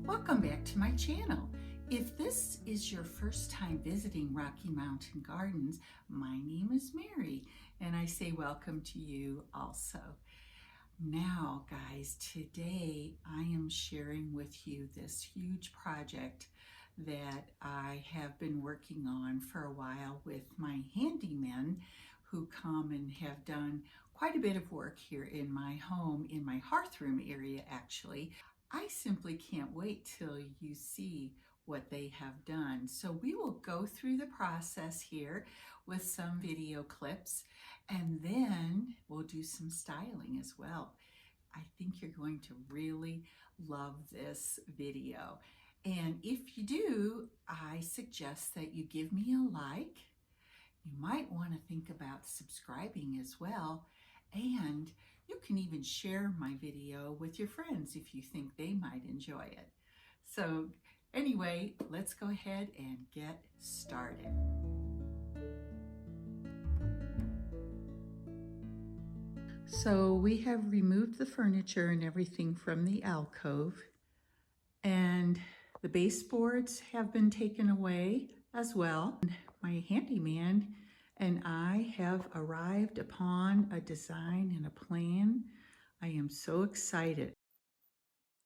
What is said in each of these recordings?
Welcome back to my channel. If this is your first time visiting Rocky Mountain Gardens, my name is Mary and I say welcome to you also. Now guys, today I am sharing with you this huge project that I have been working on for a while with my handymen who come and have done quite a bit of work here in my home, in my hearth room area actually. I simply can't wait till you see what they have done. So we will go through the process here with some video clips, and then we'll do some styling as well. I think you're going to really love this video. And if you do, I suggest that you give me a like. You might want to think about subscribing as well, and you can even share my video with your friends if you think they might enjoy it. So anyway, let's go ahead and get started. So we have removed the furniture and everything from the alcove, and the baseboards have been taken away as well. My handyman and I have arrived upon a design and a plan. I am so excited.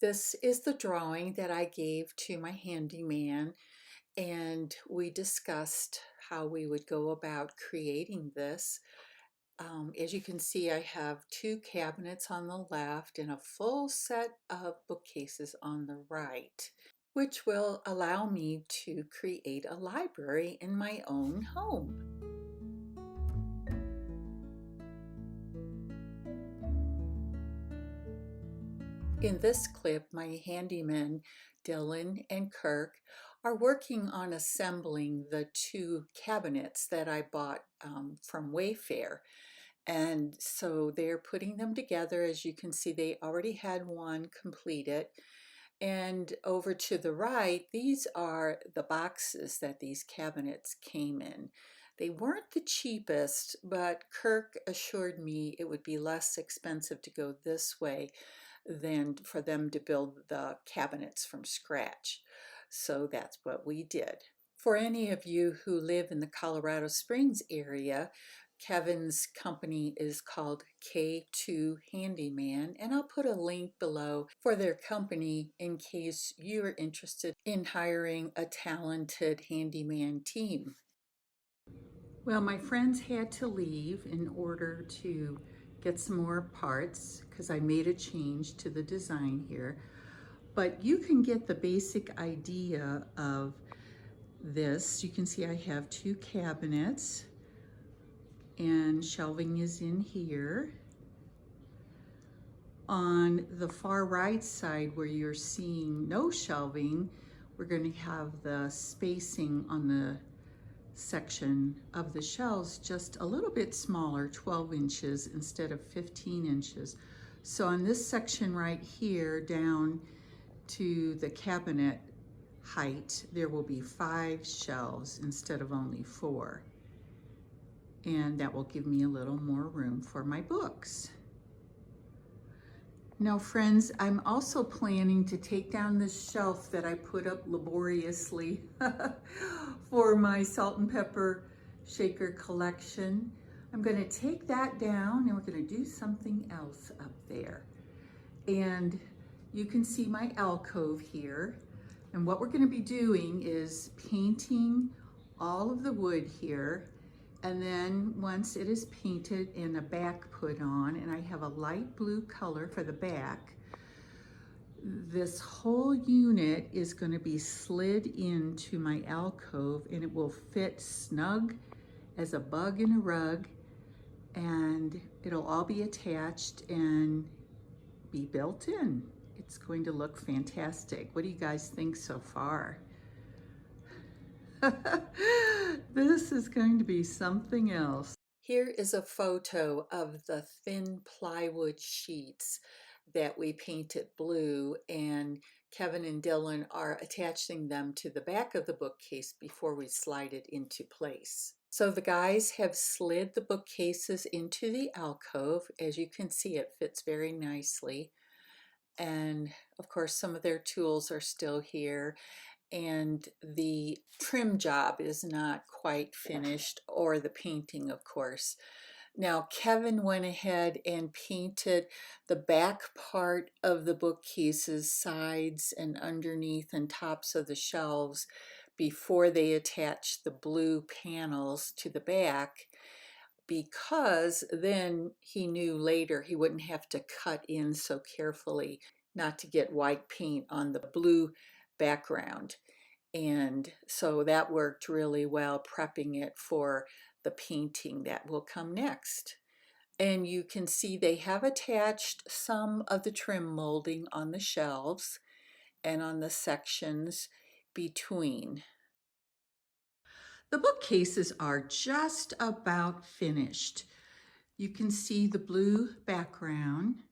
This is the drawing that I gave to my handyman, and we discussed how we would go about creating this. As you can see, I have 2 cabinets on the left and a full set of bookcases on the right, which will allow me to create a library in my own home. In this clip, my handymen, Dylan and Kirk, are working on assembling the 2 cabinets that I bought from Wayfair. And so they're putting them together. As you can see, they already had one completed. And over to the right, these are the boxes that these cabinets came in. They weren't the cheapest, but Kirk assured me it would be less expensive to go this way than for them to build the cabinets from scratch. So that's what we did. For any of you who live in the Colorado Springs area, Kevin's company is called K2 Handyman, and I'll put a link below for their company in case you're interested in hiring a talented handyman team. Well, my friends had to leave in order to get some more parts because I made a change to the design here. But you can get the basic idea of this. You can see I have 2 cabinets and shelving is in here. On the far right side where you're seeing no shelving, we're going to have the spacing on the section of the shelves just a little bit smaller, 12 inches instead of 15 inches. So on this section right here down to the cabinet height, there will be 5 shelves instead of only 4. And that will give me a little more room for my books. Now friends, I'm also planning to take down this shelf that I put up laboriously for my salt and pepper shaker collection. I'm going to take that down and we're going to do something else up there. And you can see my alcove here. And what we're going to be doing is painting all of the wood here. And then once it is painted and a back put on, and I have a light blue color for the back, this whole unit is going to be slid into my alcove and it will fit snug as a bug in a rug, and it'll all be attached and be built in. It's going to look fantastic. What do you guys think so far? This is going to be something else. Here is a photo of the thin plywood sheets that we painted blue, and Kevin and Dylan are attaching them to the back of the bookcase before we slide it into place. So the guys have slid the bookcases into the alcove. As you can see, it fits very nicely. And of course, some of their tools are still here. And the trim job is not quite finished, or the painting, of course. Now, Kevin went ahead and painted the back part of the bookcases, sides and underneath and tops of the shelves before they attached the blue panels to the back, because then he knew later he wouldn't have to cut in so carefully not to get white paint on the blue background. And so that worked really well, prepping it for the painting that will come next. And you can see they have attached some of the trim molding on the shelves and on the sections between. The bookcases are just about finished. You can see the blue background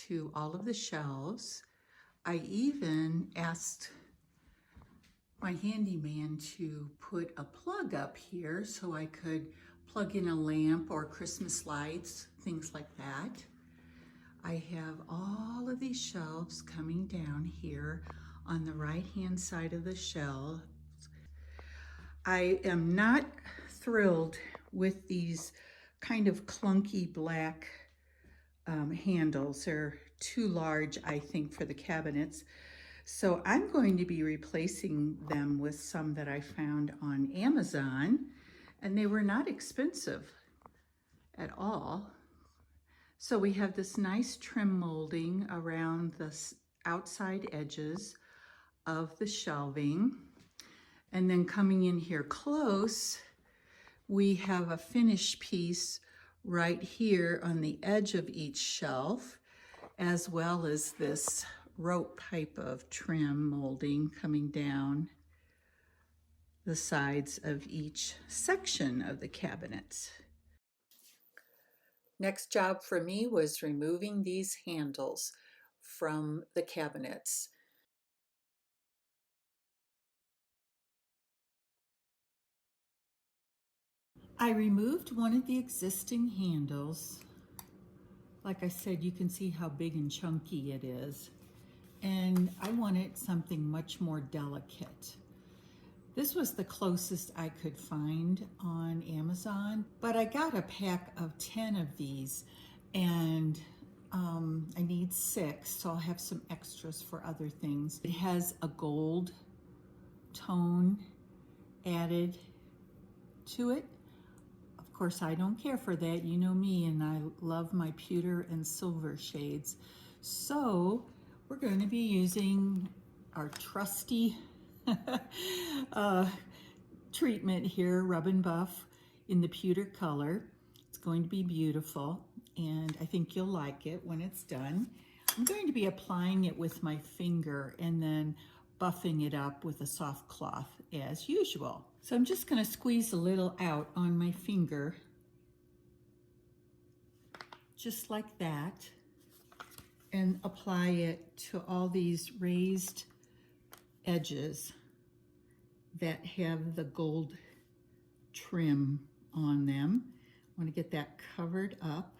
to all of the shelves. I even asked my handyman to put a plug up here so I could plug in a lamp or Christmas lights, things like that. I have all of these shelves coming down here on the right hand side of the shelf. I am not thrilled with these kind of clunky black handles. They're too large, I think, for the cabinets. So I'm going to be replacing them with some that I found on Amazon, and they were not expensive at all. So we have this nice trim molding around the outside edges of the shelving. And then coming in here close, we have a finished piece right here on the edge of each shelf, as well as this rope type of trim molding coming down the sides of each section of the cabinets. Next job for me was removing these handles from the cabinets. I removed one of the existing handles. Like I said, you can see how big and chunky it is. And I wanted something much more delicate. This was the closest I could find on Amazon, but I got a pack of 10 of these, and I need 6, so I'll have some extras for other things. It has a gold tone added to it. Of course, I don't care for that. You know me, and I love my pewter and silver shades. So we're going to be using our trusty treatment here, Rub and Buff, in the pewter color. It's going to be beautiful, and I think you'll like it when it's done. I'm going to be applying it with my finger and then buffing it up with a soft cloth as usual. So I'm just going to squeeze a little out on my finger, just like that, and apply it to all these raised edges that have the gold trim on them. I want to get that covered up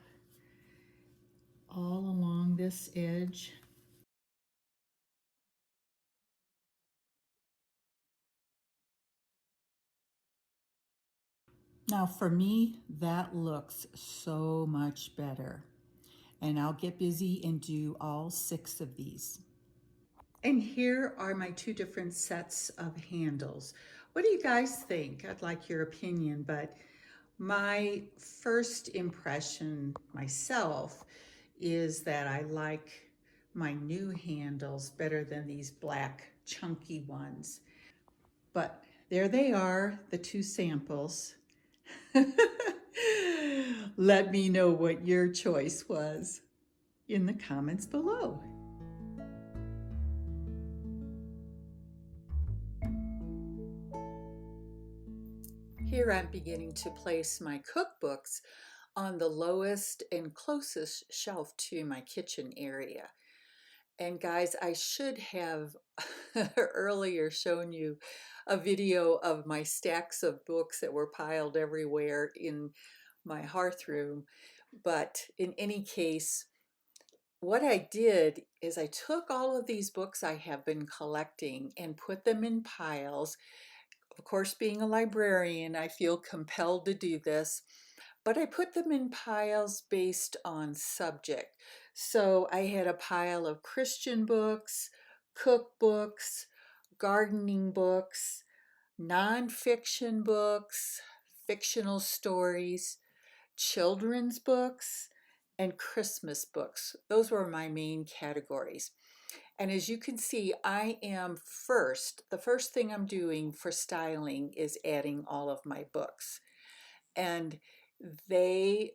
all along this edge. Now for me, that looks so much better. And I'll get busy and do all 6 of these. And here are my 2 different sets of handles. What do you guys think? I'd like your opinion, but my first impression myself is that I like my new handles better than these black chunky ones. But there they are, the 2 samples. Let me know what your choice was in the comments below. Here I'm beginning to place my cookbooks on the lowest and closest shelf to my kitchen area. And guys, I should have earlier shown you a video of my stacks of books that were piled everywhere in my hearth room. But in any case, what I did is I took all of these books I have been collecting and put them in piles. Of course, being a librarian, I feel compelled to do this, but I put them in piles based on subject. So I had a pile of Christian books, cookbooks, gardening books, nonfiction books, fictional stories, children's books, and Christmas books. Those were my main categories. And as you can see, the first thing I'm doing for styling is adding all of my books. And they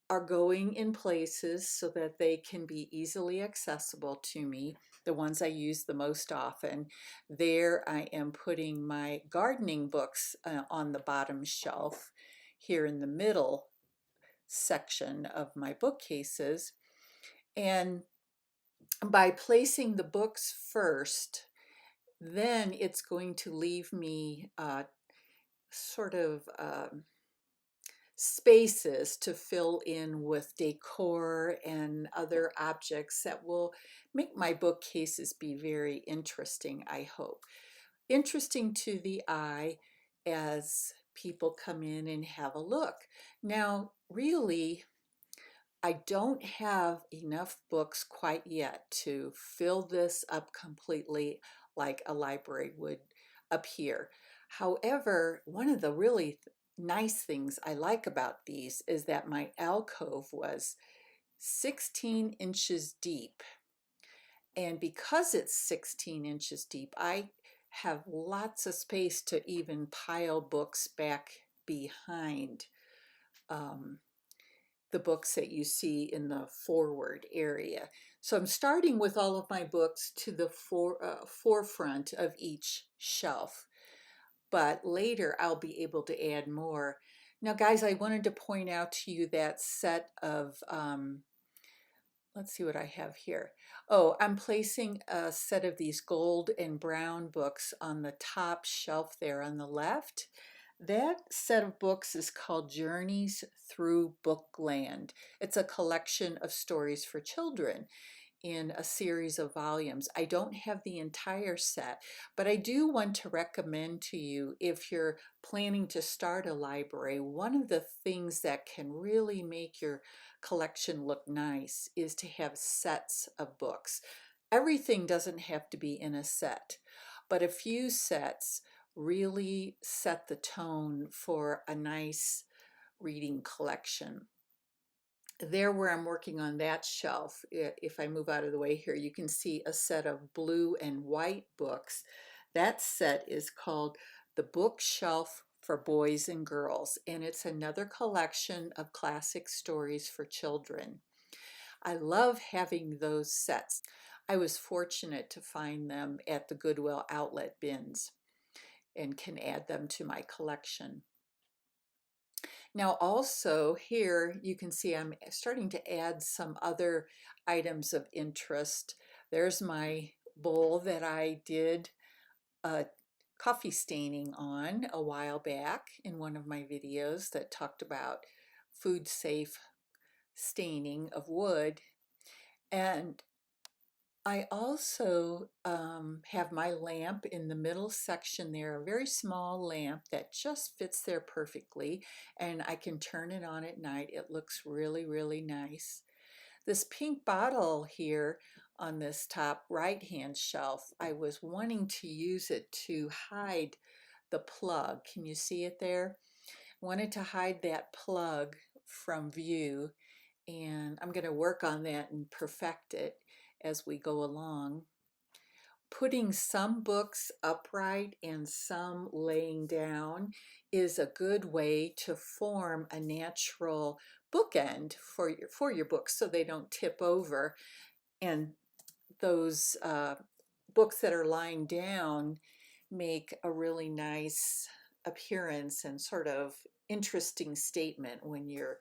are going in places so that they can be easily accessible to me, the ones I use the most often. There I am putting my gardening books on the bottom shelf here in the middle section of my bookcases. And by placing the books first, then it's going to leave me sort of spaces to fill in with decor and other objects that will make my bookcases be very interesting, I hope. Interesting to the eye as people come in and have a look. Now, really, I don't have enough books quite yet to fill this up completely like a library would appear. However, one of the really nice things I like about these is that my alcove was 16 inches deep. And because it's 16 inches deep, I have lots of space to even pile books back behind um, the books that you see in the forward area. So I'm starting with all of my books to the forefront of each shelf, but later I'll be able to add more. Now, guys, I wanted to point out to you that set of, let's see what I have here. Oh, I'm placing a set of these gold and brown books on the top shelf there on the left. That set of books is called Journeys Through Bookland. It's a collection of stories for children in a series of volumes. I don't have the entire set, but I do want to recommend to you, if you're planning to start a library, one of the things that can really make your collection look nice is to have sets of books. Everything doesn't have to be in a set, but a few sets really set the tone for a nice reading collection. There where I'm working on that shelf, if I move out of the way here, you can see a set of blue and white books. That set is called The Bookshelf for Boys and Girls, and it's another collection of classic stories for children. I love having those sets. I was fortunate to find them at the Goodwill outlet bins and can add them to my collection. Now also here you can see I'm starting to add some other items of interest. There's my bowl that I did a coffee staining on a while back in one of my videos that talked about food safe staining of wood. And I also have my lamp in the middle section there, a very small lamp that just fits there perfectly, and I can turn it on at night. It looks really, really nice. This pink bottle here on this top right-hand shelf, I was wanting to use it to hide the plug. Can you see it there? Wanted to hide that plug from view, and I'm going to work on that and perfect it as we go along. Putting some books upright and some laying down is a good way to form a natural bookend for your books so they don't tip over. And those books that are lying down make a really nice appearance and sort of interesting statement when you're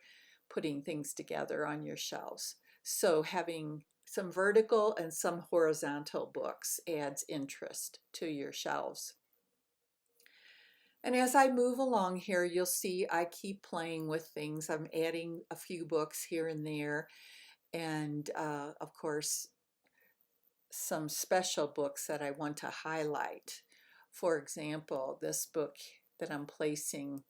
putting things together on your shelves. So having some vertical and some horizontal books adds interest to your shelves. And as I move along here, you'll see I keep playing with things. I'm adding a few books here and there. and of course some special books that I want to highlight. For example, this book that I'm placing,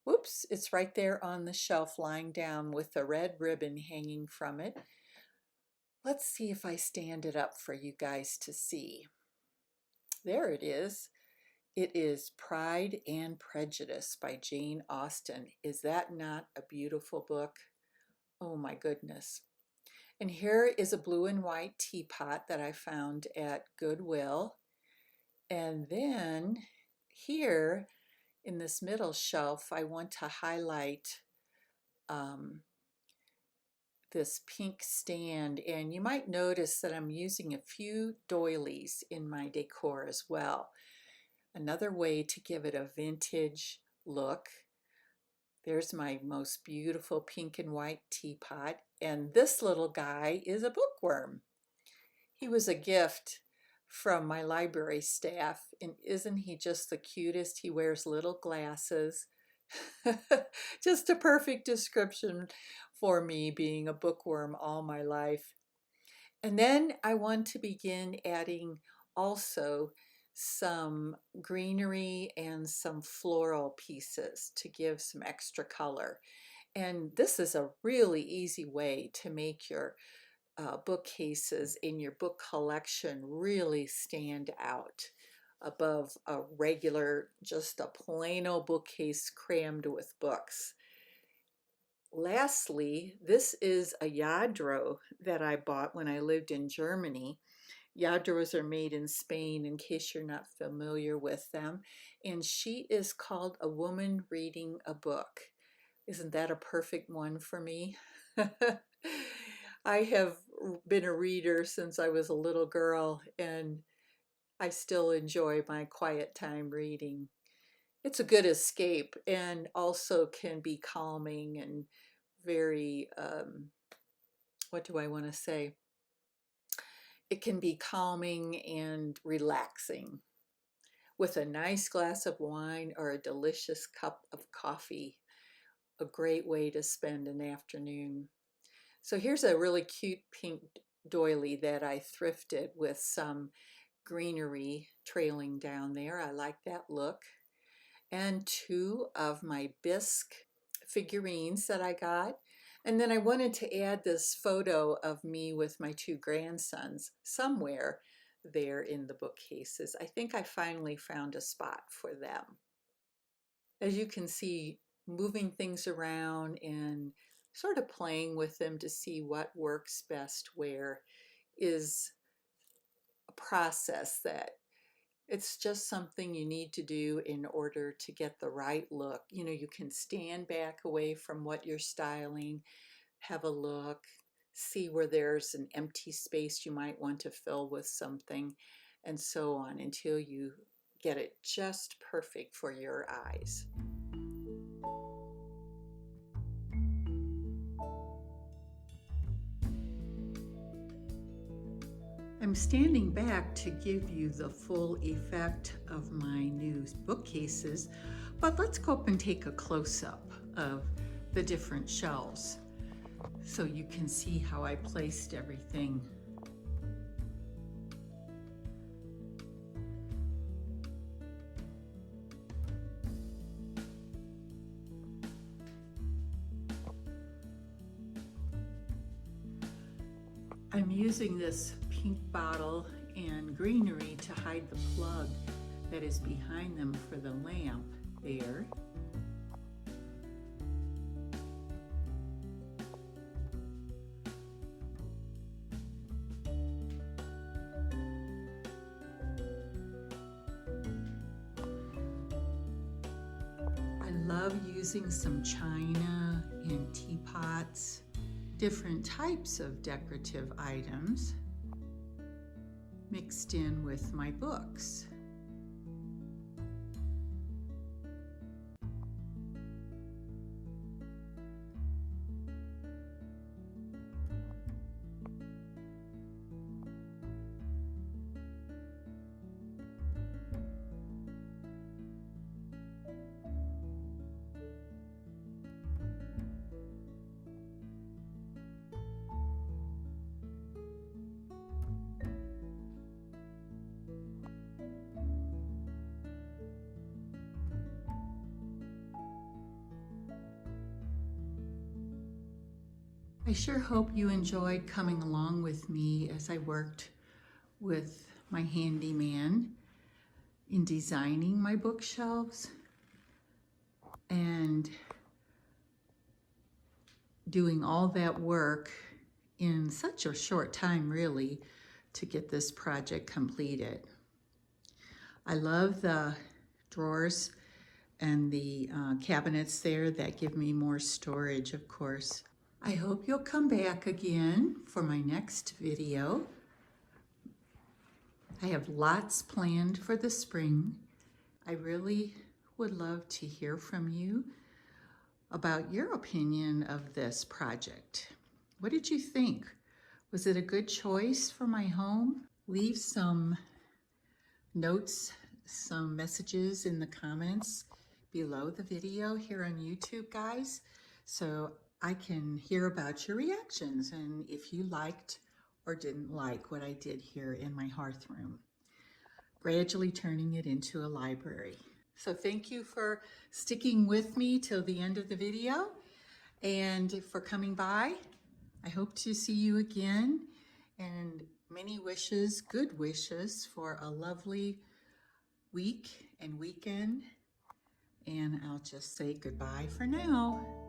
whoops, it's right there on the shelf lying down with a red ribbon hanging from it. Let's see if I stand it up for you guys to see. There it is. It is Pride and Prejudice by Jane Austen. Is that not a beautiful book? Oh my goodness. And here is a blue and white teapot that I found at Goodwill. And then here in this middle shelf, I want to highlight this pink stand. And you might notice that I'm using a few doilies in my decor as well. Another way to give it a vintage look. There's my most beautiful pink and white teapot. And this little guy is a bookworm. He was a gift from my library staff. And isn't he just the cutest? He wears little glasses. Just a perfect description for me, being a bookworm all my life. And then I want to begin adding also some greenery and some floral pieces to give some extra color. And this is a really easy way to make your bookcases in your book collection really stand out above a regular, just a plain old bookcase crammed with books. Lastly, this is a yadro that I bought when I lived in Germany. Yadros are made in Spain, in case you're not familiar with them. And she is called A Woman Reading a Book. Isn't that a perfect one for me? I have been a reader since I was a little girl, and I still enjoy my quiet time reading. It's a good escape and also can be calming and very, what do I want to say? It can be calming and relaxing with a nice glass of wine or a delicious cup of coffee. A great way to spend an afternoon. So here's a really cute pink doily that I thrifted with some greenery trailing down there. I like that look. And two of my bisque figurines that I got. And then I wanted to add this photo of me with my two grandsons somewhere there in the bookcases. I think I finally found a spot for them. As you can see, moving things around and sort of playing with them to see what works best where is a process that it's just something you need to do in order to get the right look. You know, you can stand back away from what you're styling, have a look, see where there's an empty space you might want to fill with something, and so on until you get it just perfect for your eyes. I'm standing back to give you the full effect of my new bookcases, but let's go up and take a close-up of the different shelves so you can see how I placed everything. I'm using this pink bottle and greenery to hide the plug that is behind them for the lamp there. I love using some china and teapots, different types of decorative items mixed in with my books. I sure hope you enjoyed coming along with me as I worked with my handyman in designing my bookshelves and doing all that work in such a short time, really, to get this project completed. I love the drawers and the cabinets there that give me more storage, of course. I hope you'll come back again for my next video. I have lots planned for the spring. I really would love to hear from you about your opinion of this project. What did you think? Was it a good choice for my home? Leave some notes, some messages in the comments below the video here on YouTube, guys, so I can hear about your reactions and if you liked or didn't like what I did here in my hearth room, gradually turning it into a library. So thank you for sticking with me till the end of the video and for coming by. I hope to see you again, and many wishes, good wishes for a lovely week and weekend. And I'll just say goodbye for now.